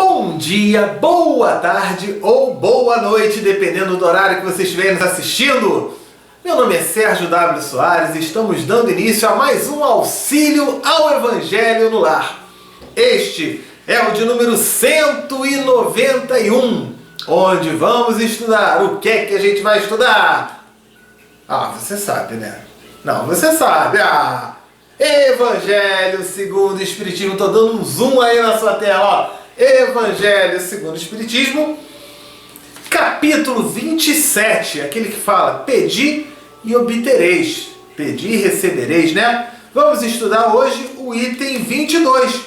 Bom dia, boa tarde ou boa noite, dependendo do horário que você estiver nos assistindo. Meu nome é Sérgio W. Soares e estamos dando início a mais um Auxílio ao Evangelho no Lar. Este é o de número 191, onde vamos estudar. O que é que a gente vai estudar? Você sabe, né? Não, você sabe. Evangelho segundo o Espiritismo. Estou dando um zoom aí na sua tela, ó. Evangelho segundo o Espiritismo, capítulo 27, aquele que fala: pedi e obtereis, pedi e recebereis, né? Vamos estudar hoje o item 22,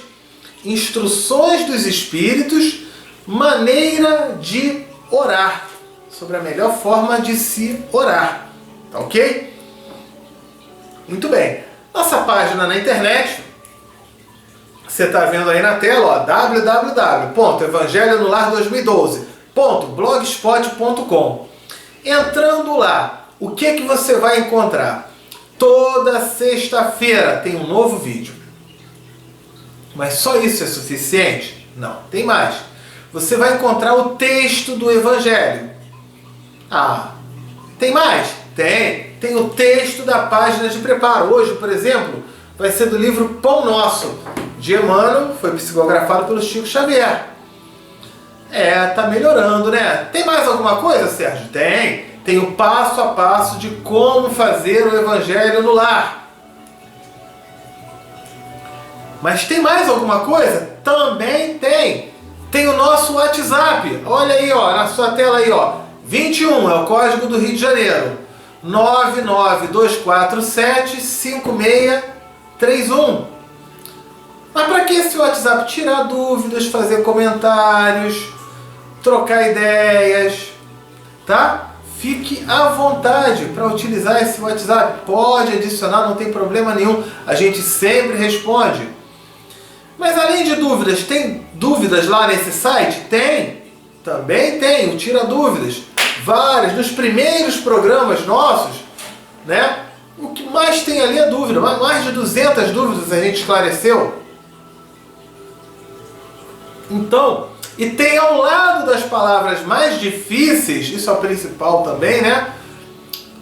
instruções dos Espíritos, maneira de orar, sobre a melhor forma de se orar, tá ok? Muito bem, nossa página na internet, você está vendo aí na tela, ó, www.evangelhonolar2012.blogspot.com. Entrando lá, o que você vai encontrar? Toda sexta-feira tem um novo vídeo. Mas só isso é suficiente? Não, tem mais. Você vai encontrar o texto do Evangelho. Tem mais? Tem. Tem o texto da página de preparo. Hoje, por exemplo, vai ser do livro Pão Nosso, de Emmanuel, foi psicografado pelo Chico Xavier. Tá melhorando, né? Tem mais alguma coisa, Sérgio? Tem. Tem o passo a passo de como fazer o Evangelho no lar. Mas tem mais alguma coisa? Também tem. Tem o nosso WhatsApp. Olha aí, ó, na sua tela aí, ó. 21 é o código do Rio de Janeiro. 992475631. Mas para que esse WhatsApp? Tirar dúvidas, fazer comentários, trocar ideias, tá? Fique à vontade para utilizar esse WhatsApp. Pode adicionar, não tem problema nenhum. A gente sempre responde. Mas além de dúvidas, tem dúvidas lá nesse site? Tem. Também tem o Tira Dúvidas. Várias. Nos primeiros programas nossos, né? O que mais tem ali é dúvida. Mais de 200 dúvidas a gente esclareceu. Então, e tem ao lado das palavras mais difíceis, isso é o principal também, né?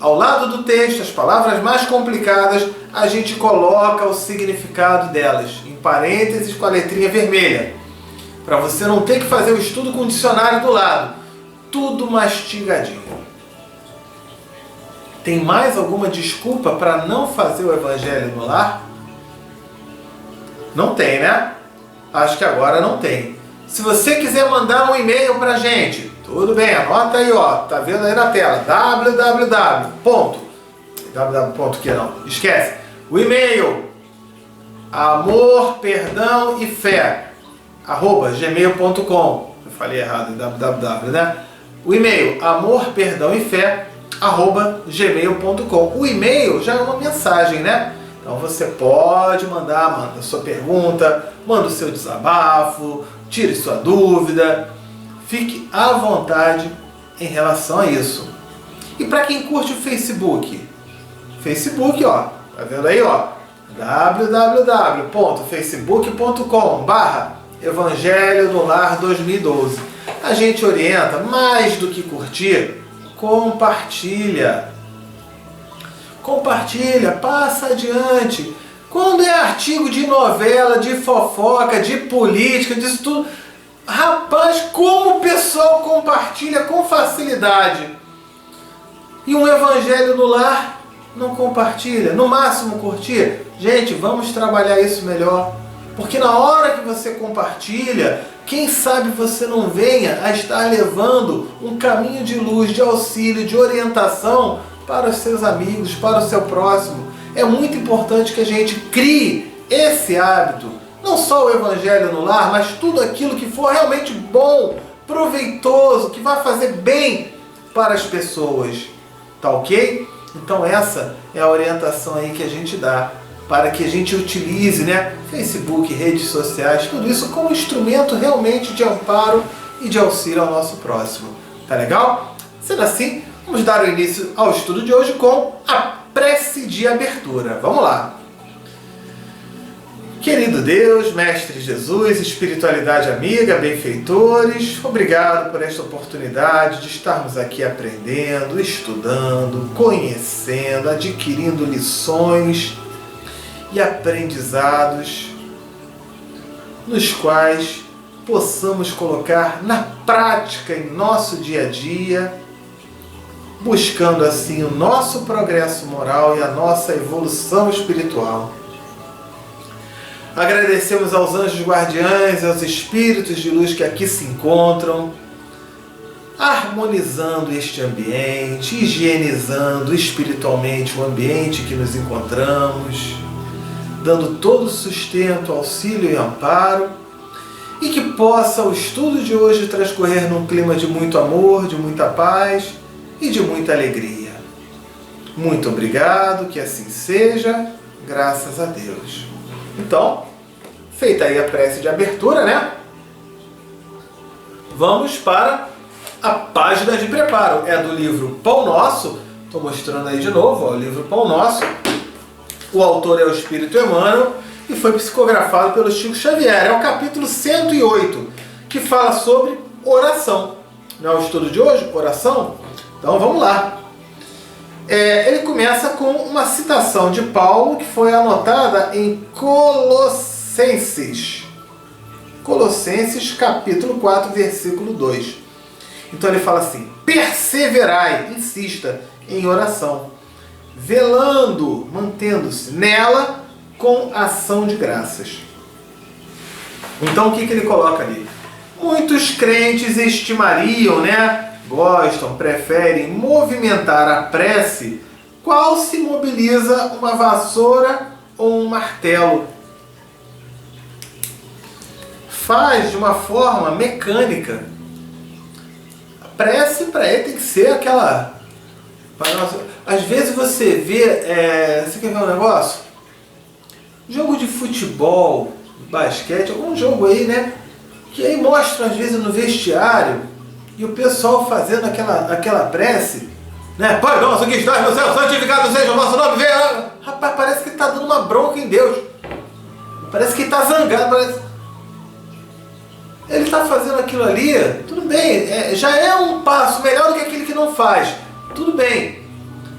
Ao lado do texto, as palavras mais complicadas, a gente coloca o significado delas, em parênteses com a letrinha vermelha. Para você não ter que fazer o estudo com o dicionário do lado. Tudo mastigadinho. Tem mais alguma desculpa para não fazer o Evangelho no lar? Não tem, né? Acho que agora não tem. Se você quiser mandar um e-mail pra gente, tudo bem, anota aí, ó, tá vendo aí na tela, esquece, o e-mail, amor, perdão e fé, @gmail.com, eu falei errado, www, né? O e-mail, amor, perdão e fé, @gmail.com. O e-mail já é uma mensagem, né? Então você pode manda a sua pergunta, manda o seu desabafo, tire sua dúvida, fique à vontade em relação a isso. E para quem curte o Facebook, ó, tá vendo aí, ó, www.facebook.com/Evangelho no Lar 2012. A gente orienta, mais do que curtir, compartilha. Compartilha, passa adiante. Quando é artigo de novela, de fofoca, de política, disso tudo, rapaz, como o pessoal compartilha com facilidade. E um Evangelho no lar não compartilha, no máximo curtir. Gente, vamos trabalhar isso melhor. Porque na hora que você compartilha, quem sabe você não venha a estar levando um caminho de luz, de auxílio, de orientação para os seus amigos, para o seu próximo. É muito importante que a gente crie esse hábito. Não só o Evangelho no lar, mas tudo aquilo que for realmente bom, proveitoso, que vai fazer bem para as pessoas. Tá ok? Então essa é a orientação aí que a gente dá, para que a gente utilize, né, Facebook, redes sociais, tudo isso como instrumento realmente de amparo e de auxílio ao nosso próximo. Tá legal? Sendo assim, vamos dar o início ao estudo de hoje com a prece de abertura. Vamos lá. Querido Deus, Mestre Jesus, espiritualidade amiga, benfeitores, obrigado por esta oportunidade de estarmos aqui aprendendo, estudando, conhecendo, adquirindo lições e aprendizados nos quais possamos colocar na prática em nosso dia a dia, buscando assim o nosso progresso moral e a nossa evolução espiritual. Agradecemos aos anjos guardiães e aos espíritos de luz que aqui se encontram, harmonizando este ambiente, higienizando espiritualmente o ambiente que nos encontramos, dando todo o sustento, auxílio e amparo, e que possa o estudo de hoje transcorrer num clima de muito amor, de muita paz e de muita alegria. Muito obrigado, que assim seja, graças a Deus. Então, feita aí a prece de abertura, né? Vamos para a página de preparo. É do livro Pão Nosso. Estou mostrando aí de novo, ó, o livro Pão Nosso. O autor é o Espírito Emmanuel e foi psicografado pelo Chico Xavier. É o capítulo 108, que fala sobre oração. Não é o estudo de hoje? Oração? Então vamos lá. Ele começa com uma citação de Paulo que foi anotada em Colossenses. Colossenses capítulo 4, versículo 2. Então ele fala assim: perseverai, insista, em oração, velando, mantendo-se nela com ação de graças. Então o que ele coloca ali? Muitos crentes estimariam, gostam, preferem movimentar a prece qual se mobiliza uma vassoura ou um martelo. Faz de uma forma mecânica. A prece para ele tem que ser aquela... Às vezes você vê... Você quer ver um negócio? Jogo de futebol, basquete, algum jogo aí, que aí mostra às vezes no vestiário e o pessoal fazendo aquela prece, Pai nosso que estás no céu, santificado seja o vosso nome, venha. Rapaz, parece que ele está dando uma bronca em Deus. Parece que ele está zangado. Ele está fazendo aquilo ali, tudo bem, já é um passo melhor do que aquele que não faz. Tudo bem.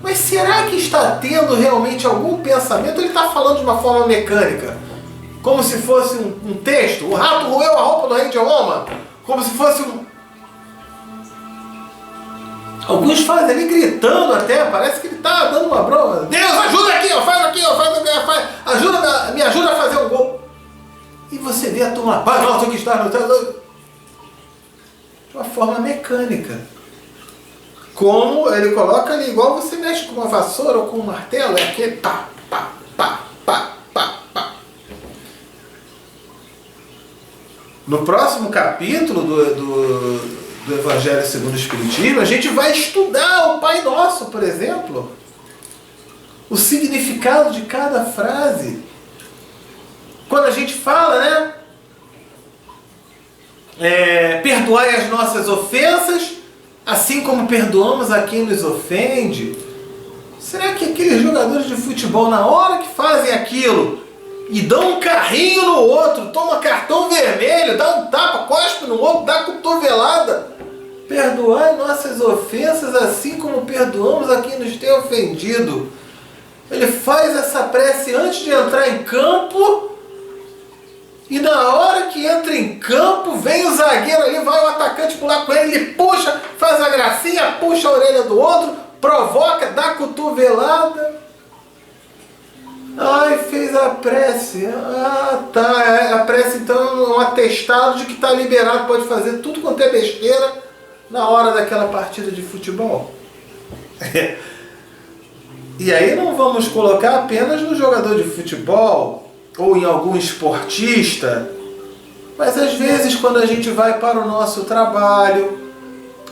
Mas será que está tendo realmente algum pensamento? Ele está falando de uma forma mecânica, como se fosse um texto. O rato roeu a roupa do rei de Roma, como se fosse um... Alguns fazem ali gritando até, parece que ele está dando uma bronca. Deus, ajuda aqui, faz aqui, me ajuda a fazer um gol. E você vê a turma, Pai nosso que está no céu, de uma forma mecânica. Como ele coloca ali, igual você mexe com uma vassoura ou com um martelo, é aquele pá, pá, pá, pá, pá, pá. No próximo capítulo do Evangelho segundo o Espiritismo, a gente vai estudar o Pai Nosso, por exemplo. O significado de cada frase. Quando a gente fala, perdoai as nossas ofensas, assim como perdoamos a quem nos ofende. Será que aqueles jogadores de futebol, na hora que fazem aquilo e dão um carrinho no outro, toma cartão vermelho, dá um tapa, cospe no outro, dá cotovelada, perdoai nossas ofensas assim como perdoamos a quem nos tem ofendido? Ele faz essa prece antes de entrar em campo, e na hora que entra em campo, vem o zagueiro ali, vai o atacante pular com ele, ele puxa, faz a gracinha, puxa a orelha do outro, provoca, dá cotovelada. Ai, fez a prece. Tá. A prece então é um atestado de que está liberado, pode fazer tudo quanto é besteira na hora daquela partida de futebol. E aí não vamos colocar apenas no jogador de futebol ou em algum esportista, mas às vezes quando a gente vai para o nosso trabalho,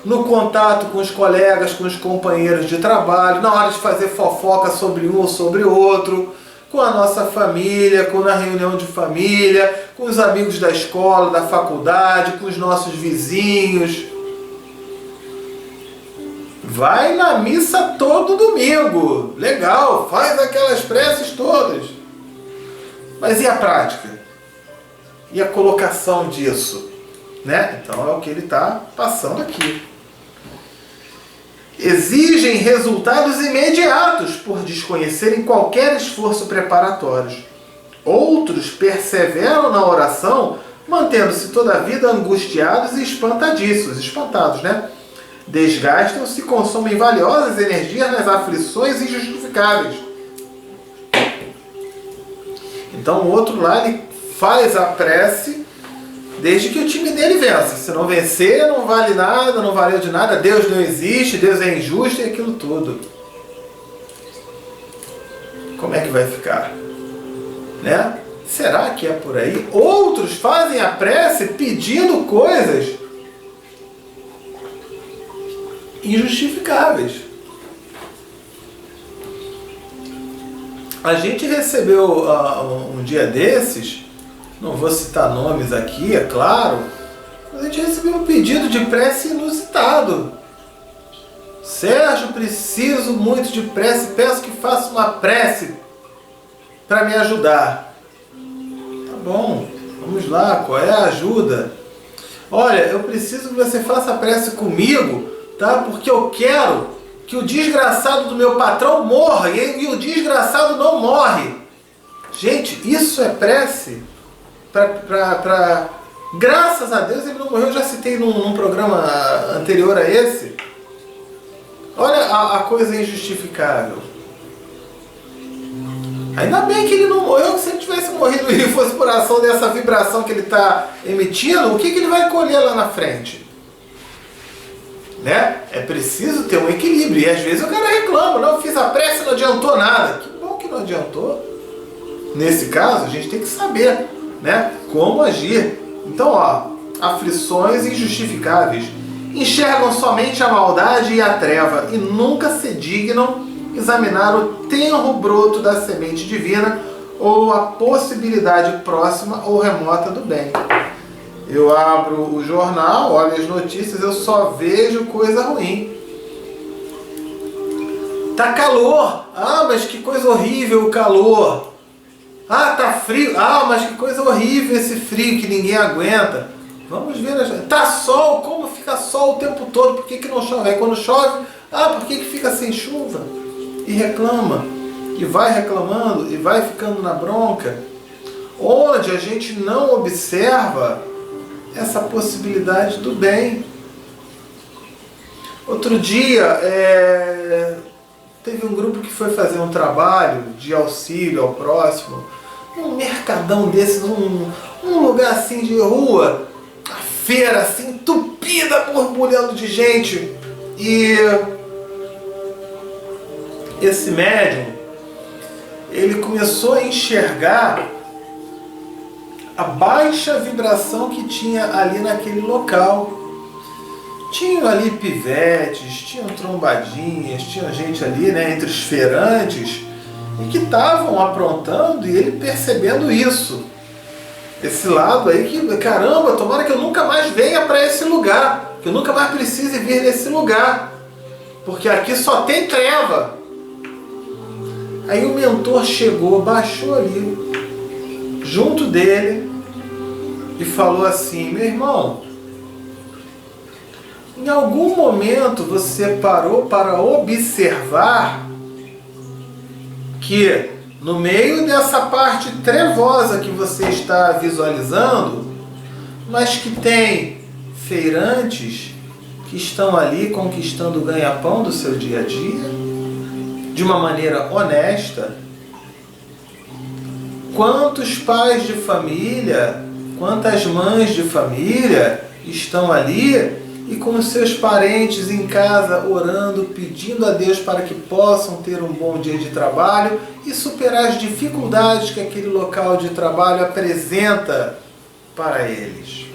no contato com os colegas, com os companheiros de trabalho, na hora de fazer fofoca sobre um ou sobre outro, com a nossa família, na reunião de família, com os amigos da escola, da faculdade, com os nossos vizinhos. Vai na missa todo domingo. Legal, faz aquelas preces todas. Mas e a prática? E a colocação disso? Né? Então é o que ele está passando aqui. Exigem resultados imediatos por desconhecerem qualquer esforço preparatório. Outros perseveram na oração, mantendo-se toda a vida angustiados e espantados, né? Desgastam-se e consomem valiosas energias nas aflições injustificáveis. Então o outro lá, ele faz a prece desde que o time dele vença. Se não vencer, não vale nada, não valeu de nada, Deus não existe, Deus é injusto e aquilo tudo. Como é que vai ficar? Né? Será que é por aí? Outros fazem a prece pedindo coisas injustificáveis. A gente recebeu um dia desses, não vou citar nomes aqui, é claro, mas a gente recebeu um pedido de prece inusitado. Sérgio, preciso muito de prece, peço que faça uma prece para me ajudar. Tá bom, vamos lá, qual é a ajuda? Olha, eu preciso que você faça a prece comigo, tá? Porque eu quero que o desgraçado do meu patrão morra e o desgraçado não morre. Gente, isso é prece? Graças a Deus ele não morreu, eu já citei num programa anterior a esse. Olha a coisa injustificável. Ainda bem que ele não morreu, que se ele tivesse morrido e fosse por ação dessa vibração que ele está emitindo, o que ele vai colher lá na frente? Né? É preciso ter um equilíbrio. E às vezes o cara reclama, não, fiz a prece e não adiantou nada. Que bom que não adiantou. Nesse caso, a gente tem que saber, né, como agir. Então, ó, aflições injustificáveis. Enxergam somente a maldade e a treva e nunca se dignam examinar o tenro broto da semente divina ou a possibilidade próxima ou remota do bem. Eu abro o jornal, olho as notícias, eu só vejo coisa ruim. Tá calor. Ah, mas que coisa horrível o calor. Ah, tá frio. Ah, mas que coisa horrível esse frio que ninguém aguenta. Vamos ver. Tá sol. Como fica sol o tempo todo? Por que não chove? Aí quando chove, por que fica sem chuva? E reclama. E vai reclamando e vai ficando na bronca. Onde a gente não observa essa possibilidade do bem. Outro dia, teve um grupo que foi fazer um trabalho de auxílio ao próximo, num mercadão desse, num lugar assim de rua, a feira assim, entupida, borbulhando de gente. E esse médium, ele começou a enxergar a baixa vibração que tinha ali naquele local. Tinham ali pivetes, tinham trombadinhas, tinha gente ali, né, entre os feirantes, e que estavam aprontando, e ele percebendo isso. Esse lado aí que, caramba, tomara que eu nunca mais venha para esse lugar, que eu nunca mais precise vir nesse lugar, porque aqui só tem treva. Aí o mentor chegou, baixou ali, junto dele, e falou assim: meu irmão, em algum momento você parou para observar que no meio dessa parte trevosa que você está visualizando, mas que tem feirantes que estão ali conquistando o ganha-pão do seu dia a dia, de uma maneira honesta? Quantos pais de família, quantas mães de família estão ali e com os seus parentes em casa orando, pedindo a Deus para que possam ter um bom dia de trabalho e superar as dificuldades que aquele local de trabalho apresenta para eles.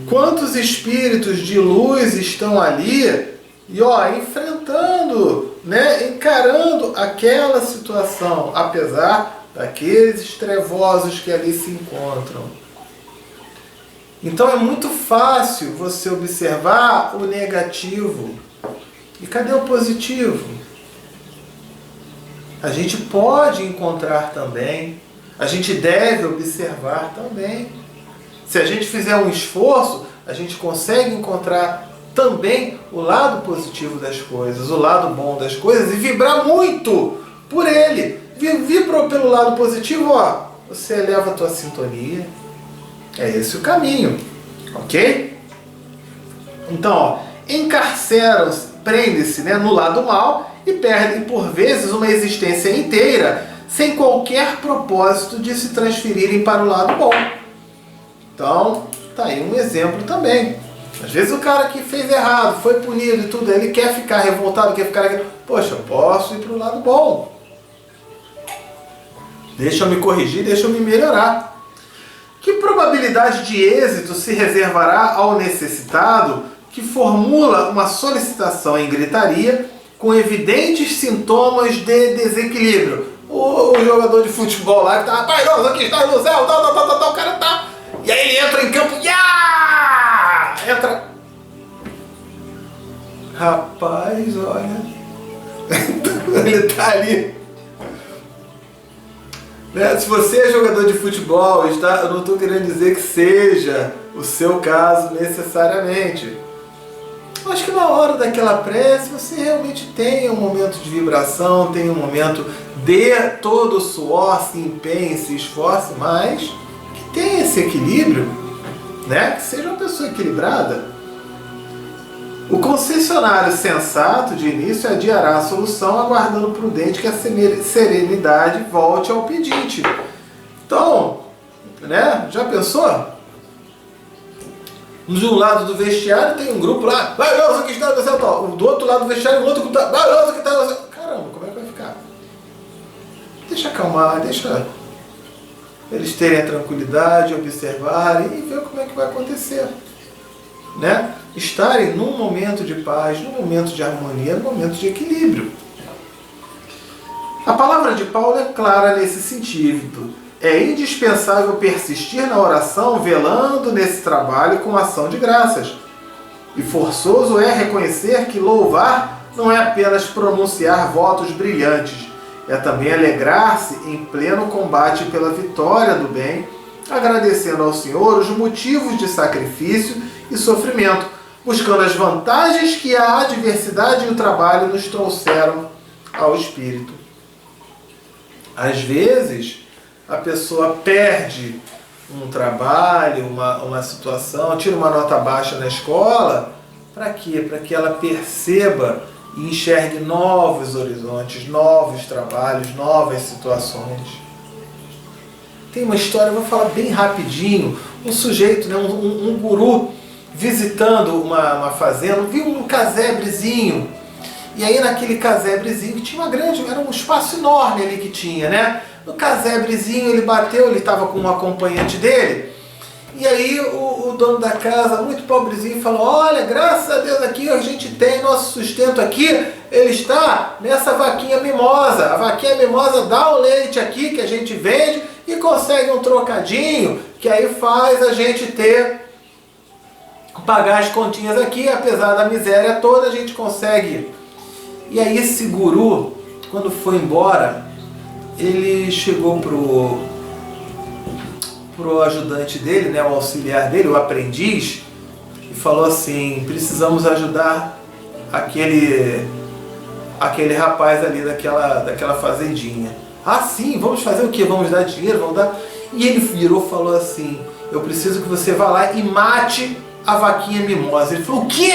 Quantos espíritos de luz estão ali e enfrentando, né, encarando aquela situação, apesar daqueles trevosos que ali se encontram. Então é muito fácil você observar o negativo. E cadê o positivo? A gente pode encontrar também, a gente deve observar também. Se a gente fizer um esforço, a gente consegue encontrar também o lado positivo das coisas, o lado bom das coisas e vibrar muito por ele. Vibra pelo lado positivo, ó, você eleva a tua sintonia. É esse o caminho, ok? Então, ó, encarceram-se, prendem-se, né, no lado mal e perdem por vezes uma existência inteira sem qualquer propósito de se transferirem para o lado bom. Então, tá aí um exemplo também. Às vezes o cara que fez errado, foi punido e tudo, ele quer ficar revoltado, quer ficar... Poxa, eu posso ir para o lado bom. Deixa eu me corrigir, deixa eu me melhorar. Que probabilidade de êxito se reservará ao necessitado que formula uma solicitação em gritaria com evidentes sintomas de desequilíbrio? O jogador de futebol lá que tá, rapaz, nós aqui está no céu, o cara tá... E aí ele entra em campo, entra... Rapaz, olha... ele tá ali... Se você é jogador de futebol, eu não estou querendo dizer que seja o seu caso necessariamente. Eu acho que na hora daquela prece você realmente tem um momento de vibração, tem um momento de todo o suor, se empenhe, se esforce, mas que tenha esse equilíbrio, né? Que seja uma pessoa equilibrada. O concessionário sensato de início adiará a solução, aguardando prudente que a serenidade volte ao pedinte. Então, né? Já pensou? De um lado do vestiário tem um grupo lá, vai, nossa, que está no céu, tal. Do outro lado do vestiário, o outro grupo tá, vai, nossa, que está no céu. Caramba, como é que vai ficar? Deixa acalmar, deixa eles terem a tranquilidade, observarem e ver como é que vai acontecer. Né? Estarem num momento de paz, num momento de harmonia, num momento de equilíbrio. A palavra de Paulo é clara nesse sentido. É indispensável persistir na oração, velando nesse trabalho com ação de graças. E forçoso é reconhecer que louvar não é apenas pronunciar votos brilhantes, é também alegrar-se em pleno combate pela vitória do bem, agradecendo ao Senhor os motivos de sacrifício e sofrimento, buscando as vantagens que a adversidade e o trabalho nos trouxeram ao espírito. Às vezes, a pessoa perde um trabalho, uma situação, tira uma nota baixa na escola, para quê? Para que ela perceba e enxergue novos horizontes, novos trabalhos, novas situações. Tem uma história, eu vou falar bem rapidinho, um sujeito, né, um guru, visitando uma fazenda, viu um casebrezinho, e aí naquele casebrezinho tinha era um espaço enorme ali que tinha, né? No casebrezinho ele bateu, ele estava com um acompanhante dele, e aí o dono da casa, muito pobrezinho, falou, olha, graças a Deus aqui a gente tem nosso sustento aqui, ele está nessa vaquinha mimosa, a vaquinha mimosa dá o leite aqui que a gente vende e consegue um trocadinho, que aí faz a gente pagar as continhas aqui, apesar da miséria toda, a gente consegue. E aí esse guru, quando foi embora, ele chegou pro ajudante dele, né, o auxiliar dele, o aprendiz, e falou assim, precisamos ajudar aquele rapaz ali daquela fazendinha. Ah, sim, vamos fazer o quê? Vamos dar dinheiro, vamos dar... E ele virou e falou assim, eu preciso que você vá lá e mate a vaquinha mimosa. Ele falou, o quê?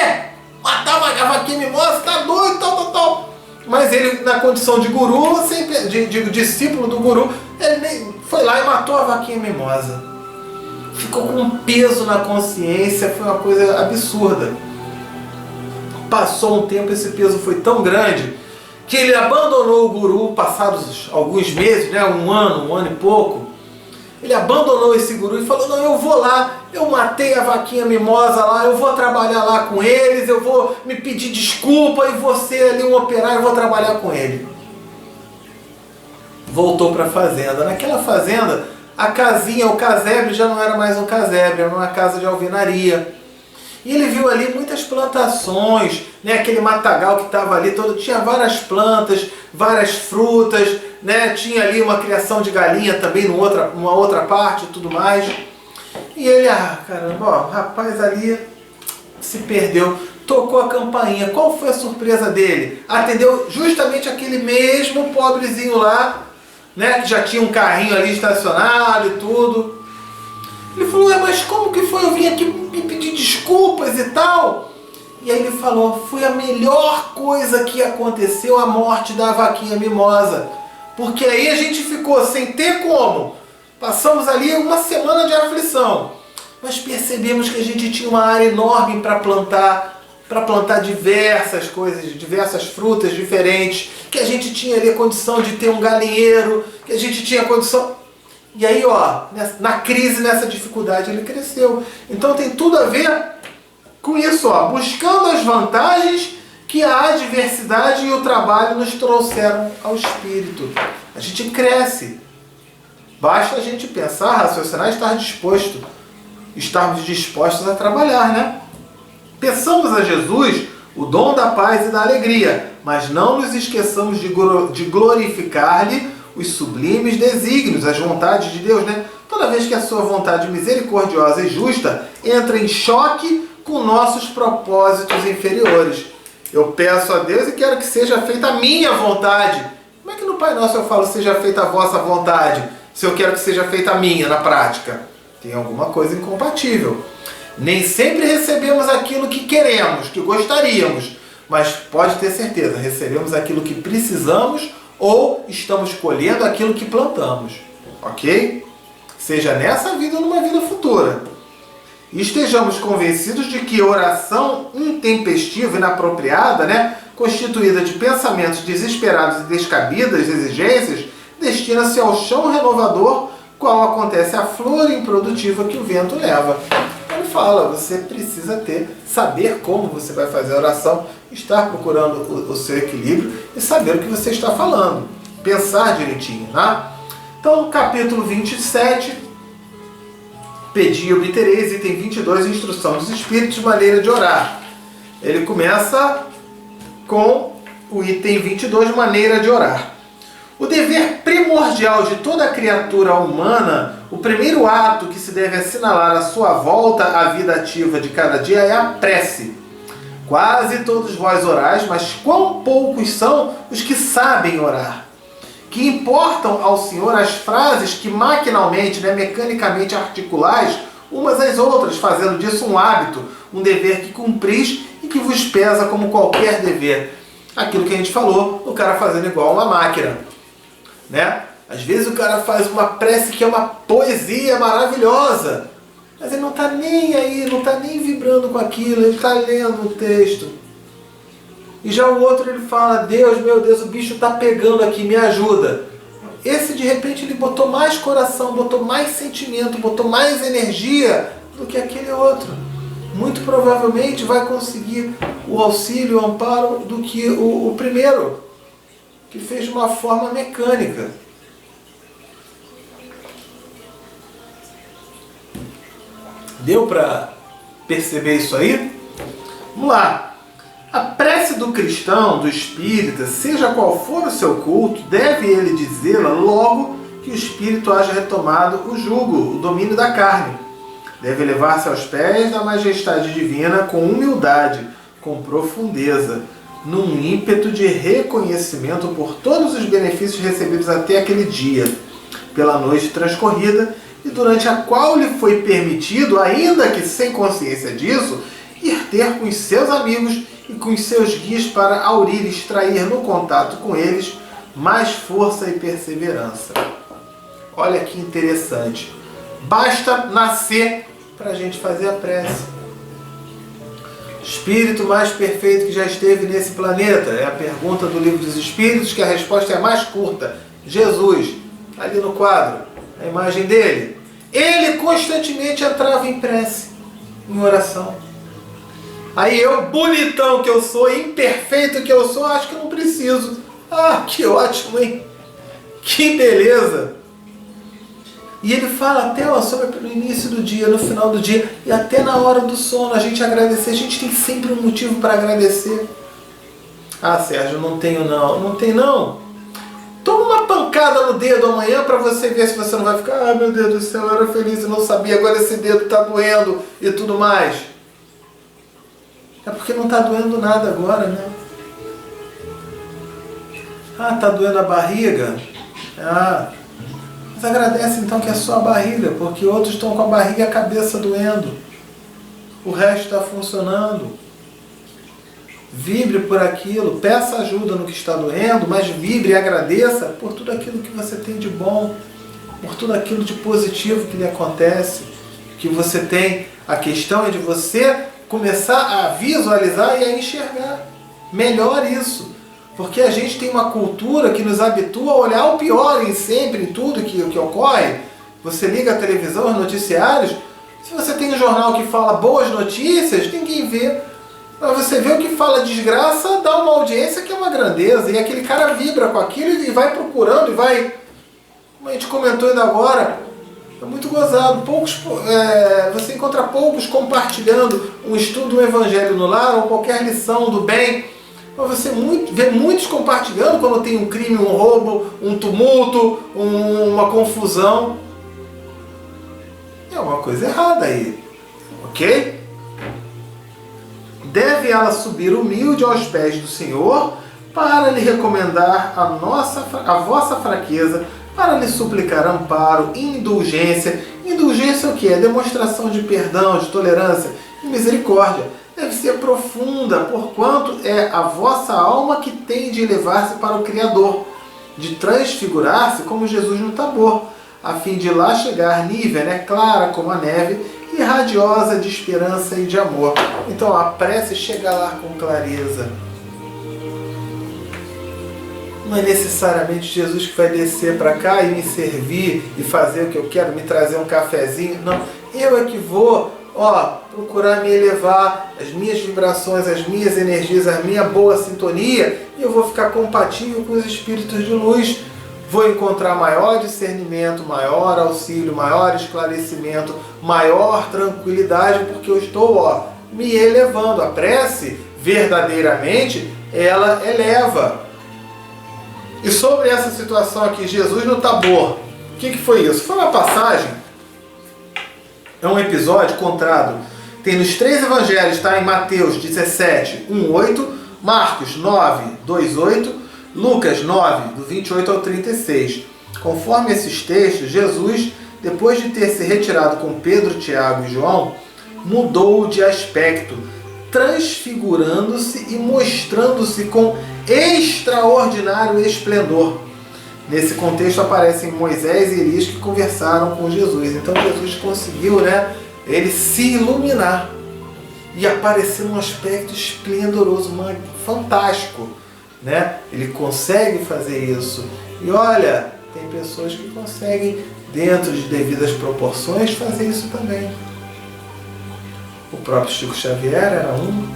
Matar a vaquinha mimosa? Tá doido, tal. Mas ele, na condição de guru, de discípulo do guru, ele foi lá e matou a vaquinha mimosa. Ficou com um peso na consciência, foi uma coisa absurda. Passou um tempo, esse peso foi tão grande, que ele abandonou o guru, passados alguns meses, né, um ano e pouco. Ele abandonou esse guru e falou, não, eu vou lá, eu matei a vaquinha mimosa lá, eu vou trabalhar lá com eles, eu vou me pedir desculpa e você ali um operário, eu vou trabalhar com ele. Voltou para a fazenda. Naquela fazenda, a casinha, o casebre já não era mais um casebre, era uma casa de alvenaria. E ele viu ali muitas plantações, né? Aquele matagal que estava ali todo, tinha várias plantas, várias frutas, né? Tinha ali uma criação de galinha também numa outra parte e tudo mais. E ele, caramba, ó, o rapaz ali se perdeu, tocou a campainha. Qual foi a surpresa dele? Atendeu justamente aquele mesmo pobrezinho lá, né? Que já tinha um carrinho ali estacionado e tudo. Ele falou, mas como que foi? Eu vim aqui me pedir desculpas e tal. E aí ele falou, foi a melhor coisa que aconteceu, a morte da vaquinha mimosa. Porque aí a gente ficou sem ter como. Passamos ali uma semana de aflição. Mas percebemos que a gente tinha uma área enorme para plantar diversas coisas, diversas frutas diferentes. Que a gente tinha ali a condição de ter um galinheiro, que a gente tinha condição... E aí, ó, na crise, nessa dificuldade, ele cresceu. Então tem tudo a ver com isso, ó, buscando as vantagens que a adversidade e o trabalho nos trouxeram ao espírito. A gente cresce. Basta a gente pensar, raciocinar e estarmos dispostos a trabalhar, né? Peçamos a Jesus o dom da paz e da alegria, mas não nos esqueçamos de glorificar-lhe os sublimes desígnios, as vontades de Deus, né? Toda vez que a sua vontade misericordiosa e justa entra em choque com nossos propósitos inferiores. Eu peço a Deus e quero que seja feita a minha vontade. Como é que no Pai Nosso eu falo seja feita a vossa vontade, se eu quero que seja feita a minha na prática? Tem alguma coisa incompatível. Nem sempre recebemos aquilo que queremos, que gostaríamos, mas pode ter certeza, recebemos aquilo que precisamos ou estamos colhendo aquilo que plantamos, ok? Seja nessa vida ou numa vida futura. E estejamos convencidos de que oração intempestiva, inapropriada, né, constituída de pensamentos desesperados e descabidas exigências, destina-se ao chão renovador, qual acontece a flor improdutiva que o vento leva. Ele fala, você precisa saber como você vai fazer a oração, estar procurando o seu equilíbrio e saber o que você está falando. Pensar direitinho, né? Então, capítulo 27, pedi e obtereis, item 22, instrução dos espíritos, maneira de orar. Ele começa com o item 22, maneira de orar. O dever primordial de toda criatura humana, o primeiro ato que se deve assinalar a sua volta à vida ativa de cada dia é a prece. Quase todos vós orais, mas quão poucos são os que sabem orar? Que importam ao Senhor as frases que maquinalmente, mecanicamente articulais umas às outras, fazendo disso um hábito, um dever que cumpris e que vos pesa como qualquer dever. Aquilo que a gente falou, o cara fazendo igual uma máquina, né? Às vezes o cara faz uma prece que é uma poesia maravilhosa, mas ele não está nem aí, não está nem vibrando com aquilo, ele está lendo o texto. E já o outro ele fala, Deus, meu Deus, o bicho está pegando aqui, me ajuda. Esse de repente ele botou mais coração, botou mais sentimento, botou mais energia do que aquele outro. Muito provavelmente vai conseguir o auxílio, o amparo do que o primeiro, que fez de uma forma mecânica. Deu para perceber isso aí? Vamos lá. A prece do cristão, do espírita, seja qual for o seu culto, deve ele dizê-la logo que o espírito haja retomado o jugo, o domínio da carne. Deve elevar-se aos pés da majestade divina com humildade, com profundeza, num ímpeto de reconhecimento por todos os benefícios recebidos até aquele dia, pela noite transcorrida, e durante a qual lhe foi permitido, ainda que sem consciência disso, ir ter com os seus amigos e com os seus guias para aurir e extrair no contato com eles mais força e perseverança. Olha que interessante. Basta nascer para a gente fazer a prece. Espírito mais perfeito que já esteve nesse planeta? É a pergunta do Livro dos Espíritos, que a resposta é a mais curta. Jesus, ali no quadro, a imagem dele. Ele constantemente entrava em prece, em oração. Aí eu, bonitão que eu sou, imperfeito que eu sou, acho que eu não preciso. Ah, que ótimo, hein? Que beleza! E ele fala até sobre no início do dia, no final do dia e até na hora do sono, a gente agradecer. A gente tem sempre um motivo para agradecer. Ah, Sérgio, não tenho não. Não tem não? Toma uma pancada no dedo amanhã para você ver se você não vai ficar, ah, meu Deus do céu, eu era feliz e não sabia, agora esse dedo está doendo e tudo mais. É porque não está doendo nada agora, né? Ah, está doendo a barriga? Ah, mas agradece então que é só a barriga, porque outros estão com a barriga e a cabeça doendo. O resto está funcionando. Vibre por aquilo, peça ajuda no que está doendo, mas vibre e agradeça por tudo aquilo que você tem de bom, por tudo aquilo de positivo que lhe acontece, que você tem. A questão é de você começar a visualizar e a enxergar melhor isso. Porque a gente tem uma cultura que nos habitua a olhar o pior em sempre, em tudo que ocorre. Você liga a televisão, os noticiários, se você tem um jornal que fala boas notícias, ninguém vê. Mas você vê o que fala desgraça, dá uma audiência que é uma grandeza. E aquele cara vibra com aquilo e vai procurando e vai... Como a gente comentou ainda agora, é muito gozado. Você encontra poucos compartilhando um estudo do Evangelho no lar ou qualquer lição do bem. Mas você vê muitos compartilhando quando tem um crime, um roubo, um tumulto, uma confusão. É uma coisa errada aí, ok? Deve ela subir humilde aos pés do Senhor para lhe recomendar a vossa fraqueza, para lhe suplicar amparo, indulgência. Indulgência é o que? É demonstração de perdão, de tolerância e misericórdia. Deve ser profunda, porquanto é a vossa alma que tem de elevar-se para o Criador, de transfigurar-se como Jesus no Tabor, a fim de lá chegar nívea, clara como a neve, e radiosa de esperança e de amor. Então a prece chega lá com clareza. Não é necessariamente Jesus que vai descer para cá e me servir e fazer o que eu quero, me trazer um cafezinho. Não, eu é que vou procurar me elevar, as minhas vibrações, as minhas energias, a minha boa sintonia, e eu vou ficar compatível com os espíritos de luz. Vou encontrar maior discernimento, maior auxílio, maior esclarecimento, maior tranquilidade, porque eu estou me elevando. A prece, verdadeiramente, ela eleva. E sobre essa situação aqui, Jesus no Tabor, o que foi isso? Foi uma passagem, é um episódio contado. Tem nos 3 evangelhos, está em Mateus 17, 1:8, Marcos 9, 2:8, Lucas 9, do 28 ao 36. Conforme esses textos, Jesus, depois de ter se retirado com Pedro, Tiago e João, mudou de aspecto, transfigurando-se e mostrando-se com extraordinário esplendor. Nesse contexto aparecem Moisés e Elias que conversaram com Jesus. Então Jesus conseguiu, ele se iluminar e aparecer num aspecto esplendoroso, fantástico. Ele consegue fazer isso. E olha, tem pessoas que conseguem, dentro de devidas proporções, fazer isso também. O próprio Chico Xavier era um,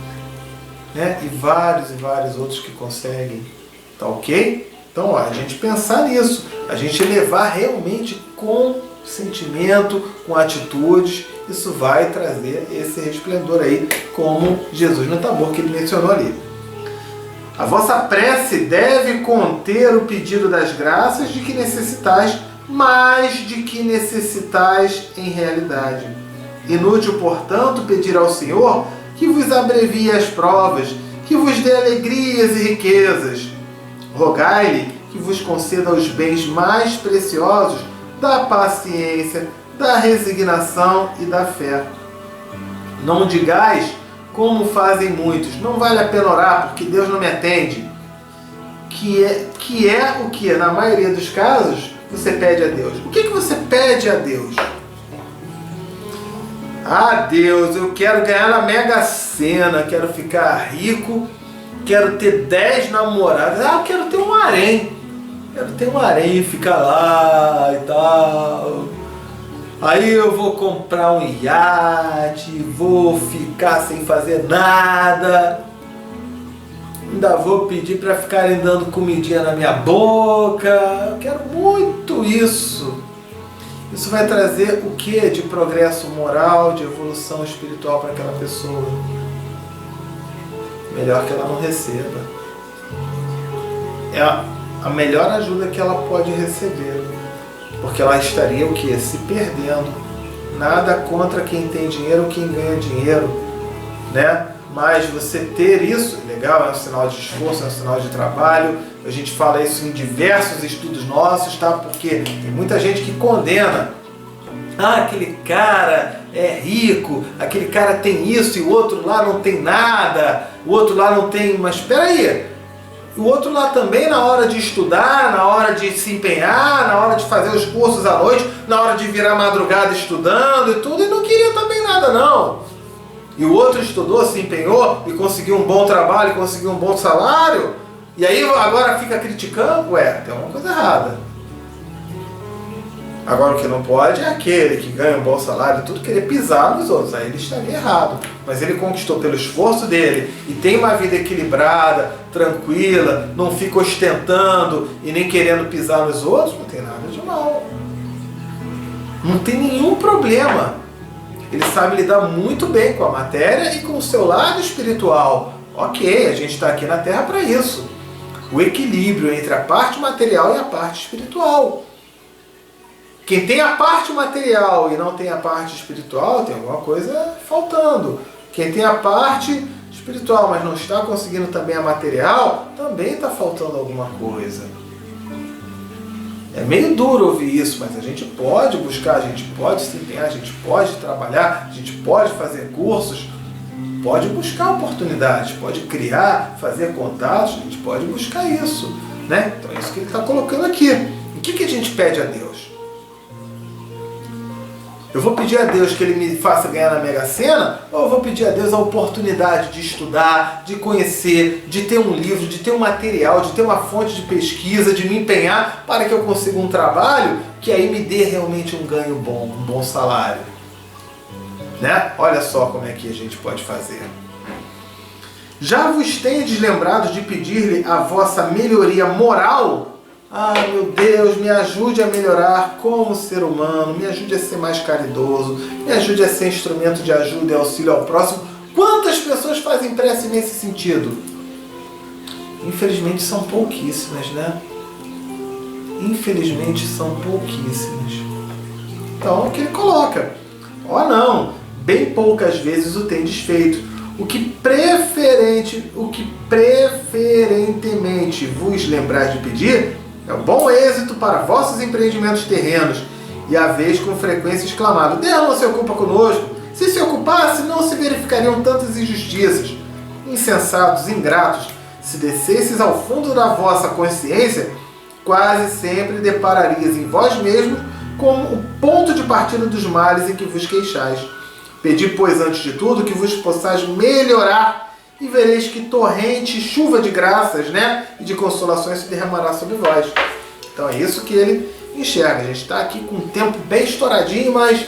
e vários outros que conseguem. Tá ok? Então, a gente pensar nisso, a gente levar realmente com sentimento, com atitudes, isso vai trazer esse resplendor aí, como Jesus no Tabor, que ele mencionou ali. A vossa prece deve conter o pedido das graças de que necessitais, mais de que necessitais em realidade. Inútil, portanto, pedir ao Senhor que vos abrevie as provas, que vos dê alegrias e riquezas. Rogai-lhe que vos conceda os bens mais preciosos da paciência, da resignação e da fé. Não digais, como fazem muitos, não vale a pena orar porque Deus não me atende. Que é o que, na maioria dos casos, você pede a Deus. O que você pede a Deus? Ah, Deus, eu quero ganhar na Mega Sena, quero ficar rico, quero ter 10 namoradas. Ah, eu quero ter um harém. Quero ter um harém, ficar lá e tal. Aí eu vou comprar um iate, vou ficar sem fazer nada. Ainda vou pedir para ficarem dando comidinha na minha boca. Eu quero muito isso. Isso vai trazer o que de progresso moral, de evolução espiritual para aquela pessoa? Melhor que ela não receba. É a melhor ajuda que ela pode receber. Porque ela estaria o quê? Se perdendo. Nada contra quem tem dinheiro ou quem ganha dinheiro, né? Mas você ter isso, legal, é um sinal de esforço, é um sinal de trabalho. A gente fala isso em diversos estudos nossos, tá? Porque tem muita gente que condena. Ah, aquele cara é rico, aquele cara tem isso e o outro lá não tem nada, o outro lá não tem... Mas espera aí, o outro lá também, na hora de estudar, na hora de se empenhar, na hora de fazer os cursos à noite, na hora de virar madrugada estudando e tudo, e não queria também nada não. E o outro estudou, se empenhou e conseguiu um bom trabalho, conseguiu um bom salário, e aí agora fica criticando? Ué, tem alguma coisa errada. Agora o que não pode é aquele que ganha um bom salário e tudo querer pisar nos outros, aí ele estaria errado. Mas ele conquistou pelo esforço dele e tem uma vida equilibrada, tranquila, não fica ostentando e nem querendo pisar nos outros, não tem nada de mal. Não tem nenhum problema. Ele sabe lidar muito bem com a matéria e com o seu lado espiritual. Ok, a gente está aqui na Terra para isso. O equilíbrio entre a parte material e a parte espiritual. Quem tem a parte material e não tem a parte espiritual, tem alguma coisa faltando. Quem tem a parte espiritual, mas não está conseguindo também a material, também está faltando alguma coisa. É meio duro ouvir isso, mas a gente pode buscar, a gente pode se empenhar, a gente pode trabalhar, a gente pode fazer cursos, pode buscar oportunidades, pode criar, fazer contatos, a gente pode buscar isso, né? Então é isso que ele está colocando aqui. O que a gente pede a Deus? Eu vou pedir a Deus que Ele me faça ganhar na Mega Sena, ou eu vou pedir a Deus a oportunidade de estudar, de conhecer, de ter um livro, de ter um material, de ter uma fonte de pesquisa, de me empenhar para que eu consiga um trabalho que aí me dê realmente um ganho bom, um bom salário? Né? Olha só como é que a gente pode fazer. Já vos tendes lembrado de pedir-lhe a vossa melhoria moral? Ah, meu Deus, me ajude a melhorar como ser humano, me ajude a ser mais caridoso, me ajude a ser instrumento de ajuda e auxílio ao próximo. Quantas pessoas fazem prece nesse sentido? Infelizmente são pouquíssimas, né? Infelizmente são pouquíssimas. Então, o que ele coloca? Ó não, bem poucas vezes o tendes feito. O que preferentemente vos lembrar de pedir é um bom êxito para vossos empreendimentos terrenos, e haveis com frequência exclamado: Deus não se ocupa conosco. Se se ocupasse, não se verificariam tantas injustiças. Insensatos, ingratos, se descesses ao fundo da vossa consciência, quase sempre depararias em vós mesmos com o ponto de partida dos males em que vos queixais. Pedi, pois, antes de tudo, que vos possais melhorar, e vereis que torrente, chuva de graças, né, e de consolações se derramará sobre vós. Então é isso que ele enxerga. A gente está aqui com um tempo bem estouradinho, mas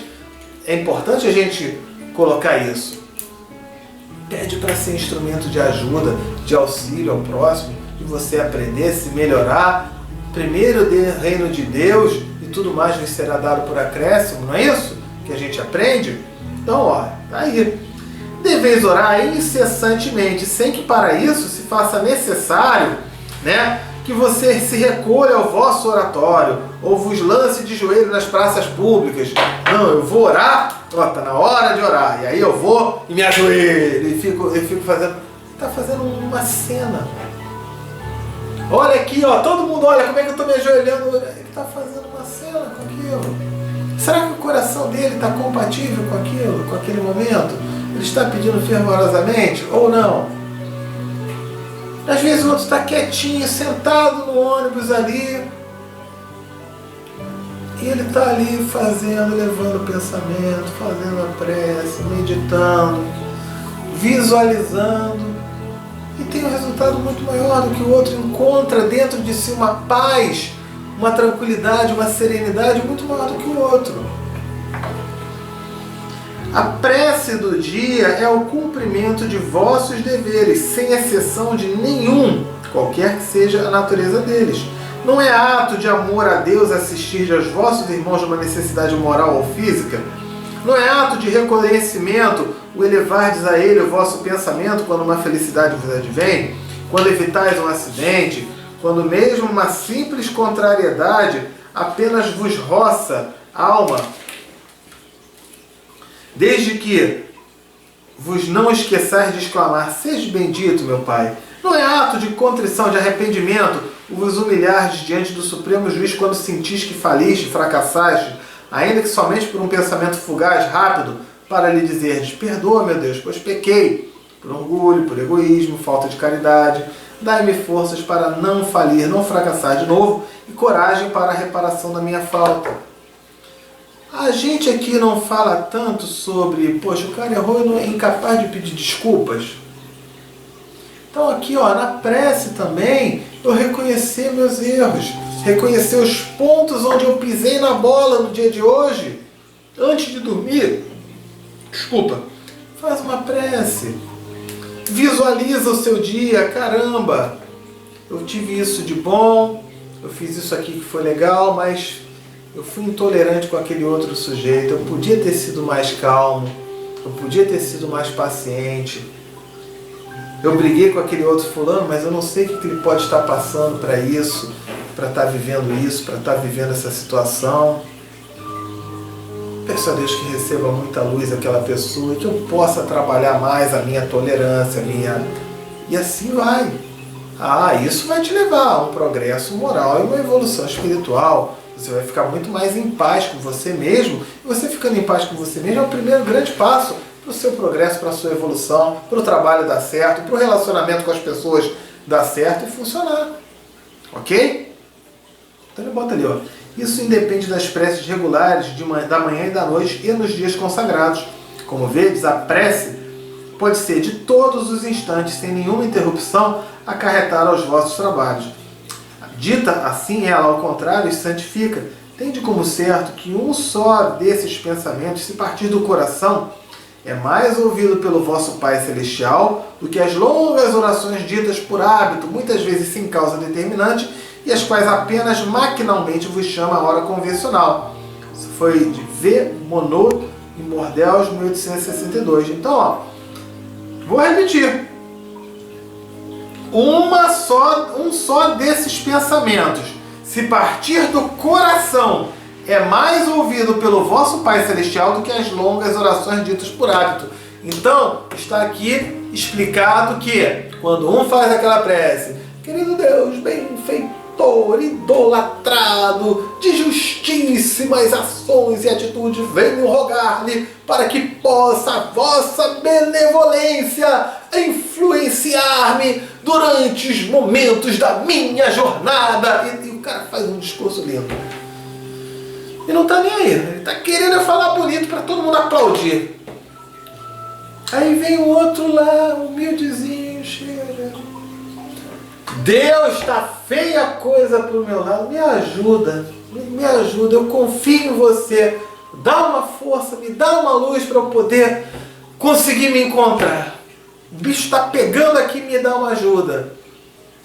é importante a gente colocar isso. Pede para ser instrumento de ajuda, de auxílio ao próximo, de você aprender, se melhorar. Primeiro o reino de Deus e tudo mais lhe será dado por acréscimo, não é isso que a gente aprende? Então, ó, tá aí. Deveis orar incessantemente, sem que para isso se faça necessário, né, que você se recolha ao vosso oratório, ou vos lance de joelho nas praças públicas. Não, eu vou orar, ó, tá na hora de orar, e aí eu vou e me ajoelho, e fico fazendo... Tá fazendo uma cena. Olha aqui, ó, todo mundo olha como é que eu tô me ajoelhando. Ele tá fazendo uma cena com aquilo. Será que o coração dele está compatível com aquilo, com aquele momento? Ele está pedindo fervorosamente ou não? Às vezes o outro está quietinho, sentado no ônibus ali, e ele está ali fazendo, levando o pensamento, fazendo a prece, meditando, visualizando, e tem um resultado muito maior do que o outro. Encontra dentro de si uma paz, uma tranquilidade, uma serenidade muito maior do que o outro. A prece do dia é o cumprimento de vossos deveres, sem exceção de nenhum, qualquer que seja a natureza deles. Não é ato de amor a Deus assistir aos vossos irmãos de uma necessidade moral ou física? Não é ato de reconhecimento o elevardes a Ele o vosso pensamento quando uma felicidade vos advém? Quando evitais um acidente? Quando mesmo uma simples contrariedade apenas vos roça a alma? Desde que vos não esqueçais de exclamar: seja bendito, meu Pai. Não é ato de contrição, de arrependimento, o vos humilhardes diante do Supremo Juiz quando sentis que faliste, fracassaste, ainda que somente por um pensamento fugaz, rápido, para lhe dizerdes: perdoa, meu Deus, pois pequei, por orgulho, por egoísmo, falta de caridade. Dai-me forças para não falir, não fracassar de novo, e coragem para a reparação da minha falta. A gente aqui não fala tanto sobre, poxa, o cara errou e não é incapaz de pedir desculpas. Então aqui, ó, na prece também, eu reconhecer meus erros, reconhecer os pontos onde eu pisei na bola no dia de hoje, antes de dormir. Desculpa, faz uma prece, visualiza o seu dia. Caramba, eu tive isso de bom, eu fiz isso aqui que foi legal, mas eu fui intolerante com aquele outro sujeito, eu podia ter sido mais calmo, eu podia ter sido mais paciente. Eu briguei com aquele outro fulano, mas eu não sei o que ele pode estar passando para isso, para estar vivendo isso, para estar vivendo essa situação. Peço a Deus que receba muita luz aquela pessoa, que eu possa trabalhar mais a minha tolerância, e assim vai. Isso vai te levar a um progresso moral e uma evolução espiritual. Você vai ficar muito mais em paz com você mesmo, e você ficando em paz com você mesmo é o primeiro grande passo para o seu progresso, para a sua evolução, para o trabalho dar certo, para o relacionamento com as pessoas dar certo e funcionar. Ok? Então ele bota ali, ó. Isso independe das preces regulares da manhã e da noite e nos dias consagrados. Como vedes, a prece pode ser de todos os instantes, sem nenhuma interrupção, acarretar aos vossos trabalhos. Dita assim, ela, ao contrário, santifica. Tende como certo que um só desses pensamentos, se partir do coração, é mais ouvido pelo vosso Pai Celestial do que as longas orações ditas por hábito, muitas vezes sem causa determinante, e as quais apenas maquinalmente vos chama a hora convencional. Isso foi de V. Monod e Mordels, 1862. Então, ó, vou repetir. Um só desses pensamentos, se partir do coração, é mais ouvido pelo vosso Pai Celestial do que as longas orações ditas por hábito. Então, está aqui explicado que, quando um faz aquela prece: querido Deus, benfeitor, idolatrado, de justíssimas ações e atitudes, venho rogar-lhe para que possa a vossa benevolência influenciar-me durante os momentos da minha jornada. E o cara faz um discurso lindo. E não está nem aí, ele está querendo falar bonito para todo mundo aplaudir. Aí vem o outro lá, humildezinho, chega. Deus, está feia a coisa para o meu lado, me ajuda, eu confio em você. Dá uma força, me dá uma luz para eu poder conseguir me encontrar. O bicho está pegando aqui, me dá uma ajuda.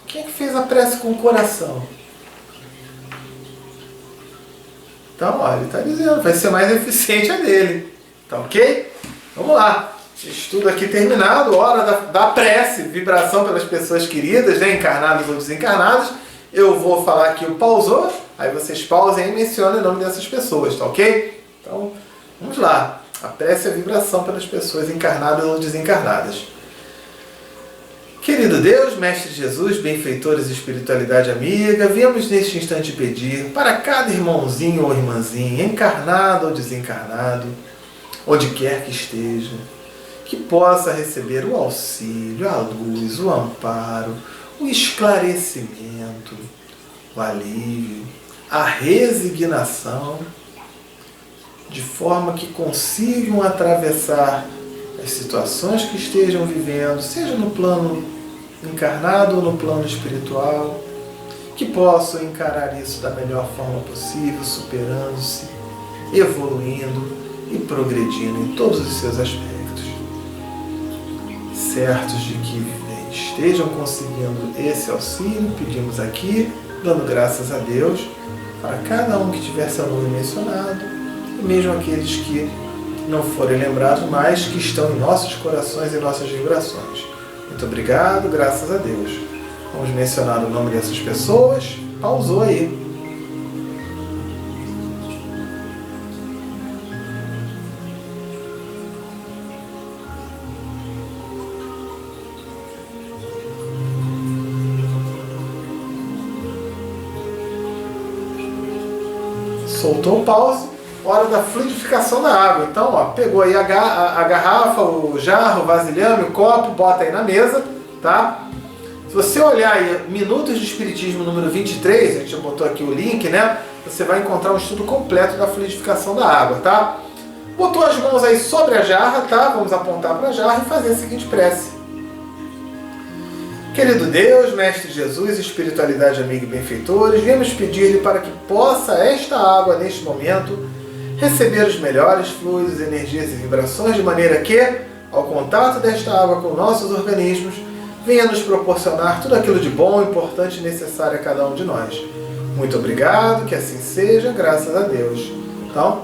Quem é que fez a prece com o coração? Então, olha, ele está dizendo, vai ser mais eficiente a dele. Tá ok? Vamos lá. Estudo aqui terminado, hora da prece, vibração pelas pessoas queridas, né, encarnadas ou desencarnadas. Eu vou falar aqui o pausou, aí vocês pausem e mencionem o nome dessas pessoas, tá ok? Então, vamos lá. A prece é a vibração pelas pessoas encarnadas ou desencarnadas. Querido Deus, Mestre Jesus, benfeitores e espiritualidade amiga, viemos neste instante pedir para cada irmãozinho ou irmãzinha, encarnado ou desencarnado, onde quer que esteja, que possa receber o auxílio, a luz, o amparo, o esclarecimento, o alívio, a resignação, de forma que consigam atravessar as situações que estejam vivendo, seja no plano encarnado ou no plano espiritual, que possam encarar isso da melhor forma possível, superando-se, evoluindo e progredindo em todos os seus aspectos, certos de que estejam conseguindo esse auxílio. Pedimos aqui dando graças a Deus para cada um que tiver seu nome mencionado, e mesmo aqueles que não forem lembrados, mas que estão em nossos corações e nossas vibrações. Muito obrigado, graças a Deus. Vamos mencionar o nome dessas pessoas. Pausou aí. Soltou o pause, hora da fluidificação da água. Então, ó, pegou aí a garrafa, o jarro, o vasilhame, o copo, bota aí na mesa, tá? Se você olhar aí, Minutos de Espiritismo número 23, a gente já botou aqui o link, né? Você vai encontrar um estudo completo da fluidificação da água, tá? Botou as mãos aí sobre a jarra, tá? Vamos apontar para a jarra e fazer a seguinte prece. Querido Deus, Mestre Jesus, espiritualidade amiga e benfeitores, viemos pedir-lhe para que possa esta água, neste momento, receber os melhores fluidos, energias e vibrações, de maneira que, ao contato desta água com nossos organismos, venha nos proporcionar tudo aquilo de bom, importante e necessário a cada um de nós. Muito obrigado, que assim seja, graças a Deus. Então,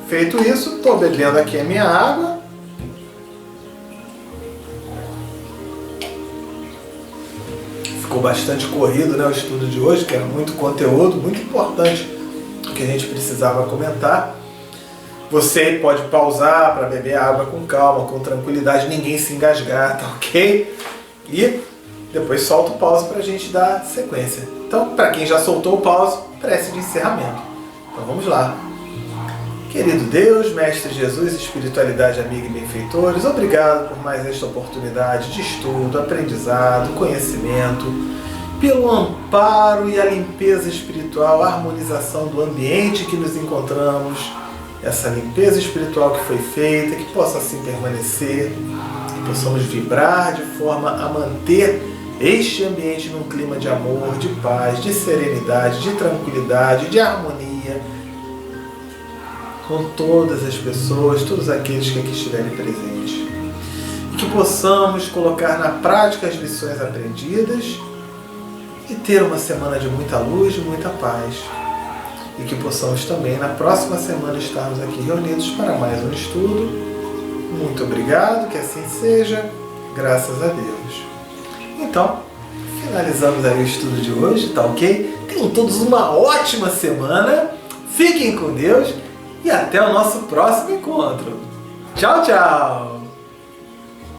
feito isso, estou bebendo aqui a minha água. Ficou bastante corrido, né, o estudo de hoje, que era muito conteúdo, muito importante, que a gente precisava comentar. Você pode pausar para beber água com calma, com tranquilidade, ninguém se engasgar, tá ok? E depois solta o pause para a gente dar sequência. Então, para quem já soltou o pause, prece de encerramento. Então vamos lá. Querido Deus, Mestre Jesus, espiritualidade amiga e benfeitores, obrigado por mais esta oportunidade de estudo, aprendizado, conhecimento, pelo amparo e a limpeza espiritual, a harmonização do ambiente que nos encontramos, essa limpeza espiritual que foi feita, que possa assim permanecer, que possamos vibrar de forma a manter este ambiente num clima de amor, de paz, de serenidade, de tranquilidade, de harmonia, com todas as pessoas, todos aqueles que aqui estiverem presentes. E que possamos colocar na prática as lições aprendidas e ter uma semana de muita luz, de muita paz. E que possamos também, na próxima semana, estarmos aqui reunidos para mais um estudo. Muito obrigado, que assim seja, graças a Deus. Então, finalizamos aí o estudo de hoje, tá ok? Tenham todos uma ótima semana, fiquem com Deus e até o nosso próximo encontro. Tchau, tchau!